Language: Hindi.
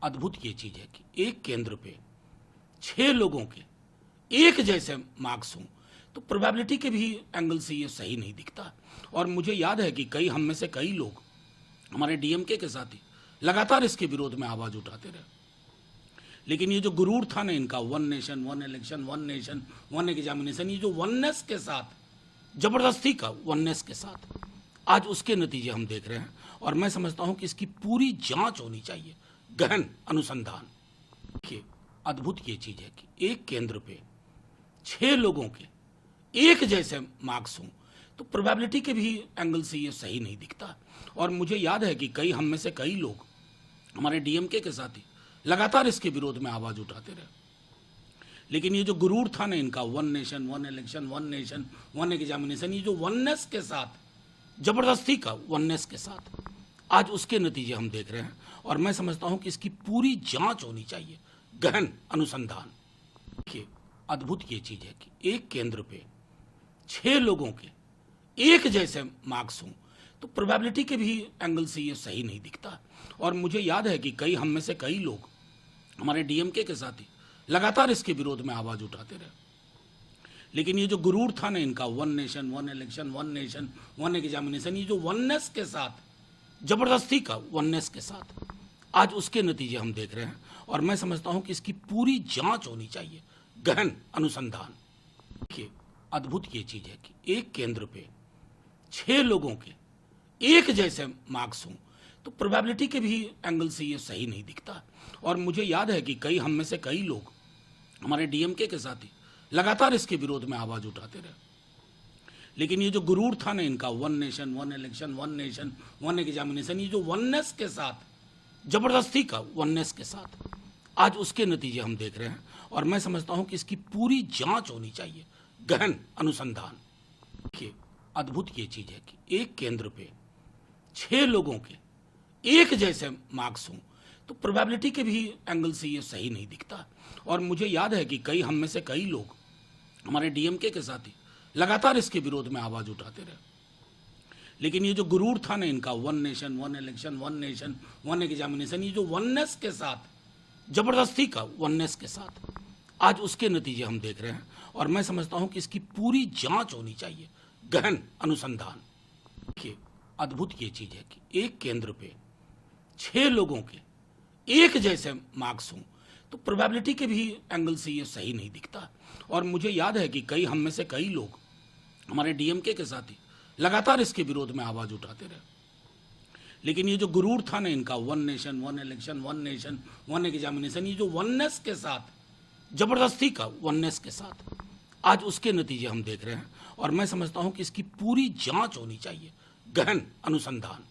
अद्भुत ये चीज है कि एक केंद्र पे 6 लोगों के एक जैसे मार्क्स हों तो प्रोबेबिलिटी के भी एंगल से ये सही नहीं दिखता। और मुझे याद है कि हम में से कई लोग हमारे डीएमके के साथी लगातार इसके विरोध में आवाज उठाते रहे, लेकिन ये जो गुरूर था ना इनका, one nation one election, one nation one examination, ये जो वननेस के साथ, जबरदस्ती का वननेस के साथ, आज उसके नतीजे हम देख रहे हैं। और मैं समझता हूं कि इसकी पूरी जांच होनी चाहिए, गहन अनुसंधान। देखिए, अद्भुत ये चीज है कि एक केंद्र पे 6 लोगों के एक जैसे मार्क्स हों तो प्रोबेबिलिटी के भी एंगल से ये सही नहीं दिखता। और मुझे याद है कि हम में से कई लोग हमारे डीएमके के साथी लगातार इसके विरोध में आवाज उठाते रहे, लेकिन ये जो गुरूर था ना इनका, one nation one election, one nation one examination, ये जो वननेस के साथ, जबरदस्ती का वननेस के साथ, आज उसके नतीजे हम देख रहे हैं। और मैं समझता हूं कि इसकी पूरी जांच होनी चाहिए, गहन अनुसंधान। देखिए, अद्भुत ये चीज है कि एक केंद्र पे 6 लोगों के एक जैसे मार्क्स हों तो प्रोबेबिलिटी के भी एंगल से ये सही नहीं दिखता। और मुझे याद है कि हम में से कई लोग हमारे डीएमके के साथी लगातार इसके विरोध में आवाज उठाते रहे, लेकिन ये जो गुरूर था ना इनका, one nation one election, one nation one examination, ये जो वननेस के साथ, जबरदस्ती का वननेस के साथ, आज उसके नतीजे हम देख रहे हैं। और मैं समझता हूं कि इसकी पूरी जांच होनी चाहिए, गहन अनुसंधान। देखिए, अद्भुत ये चीज है कि एक केंद्र पे 6 लोगों के एक जैसे मार्क्स हों तो प्रोबेबिलिटी के भी एंगल से ये सही नहीं दिखता। और मुझे याद है कि हम में से कई लोग हमारे डीएमके के साथी लगातार इसके विरोध में आवाज उठाते रहे, लेकिन ये जो गुरूर था ना इनका, one nation one election, one nation one examination, ये जो वननेस के साथ, जबरदस्ती का वननेस के साथ, आज उसके नतीजे हम देख रहे हैं। और मैं समझता हूं कि इसकी पूरी जांच होनी चाहिए, गहन अनुसंधान। देखिए, अद्भुत ये चीज है कि एक केंद्र पे 6 लोगों के एक जैसे मार्क्स हों तो प्रोबेबिलिटी के भी एंगल से ये सही नहीं दिखता। और मुझे याद है कि हम में से कई लोग हमारे डीएमके के साथी लगातार इसके विरोध में आवाज उठाते रहे, लेकिन ये जो गुरूर था ना इनका, one nation one election, one nation one examination, ये जो वननेस के साथ, जबरदस्ती का वननेस के साथ, आज उसके नतीजे हम देख रहे हैं। और मैं समझता हूं कि इसकी पूरी जांच होनी चाहिए, गहन अनुसंधान। देखिए, अद्भुत ये चीज है कि एक केंद्र पे 6 लोगों के एक जैसे मार्क्स हों तो प्रोबेबिलिटी के भी एंगल से ये सही नहीं दिखता। और मुझे याद है कि हम में से कई लोग हमारे डीएमके के साथी लगातार इसके विरोध में आवाज उठाते रहे, लेकिन ये जो गुरूर था ना इनका, one nation one election, one nation one examination, ये जो वननेस के साथ, जबरदस्ती का वननेस के साथ, आज उसके नतीजे हम देख रहे हैं। और मैं समझता हूं कि इसकी पूरी जांच होनी चाहिए, गहन अनुसंधान।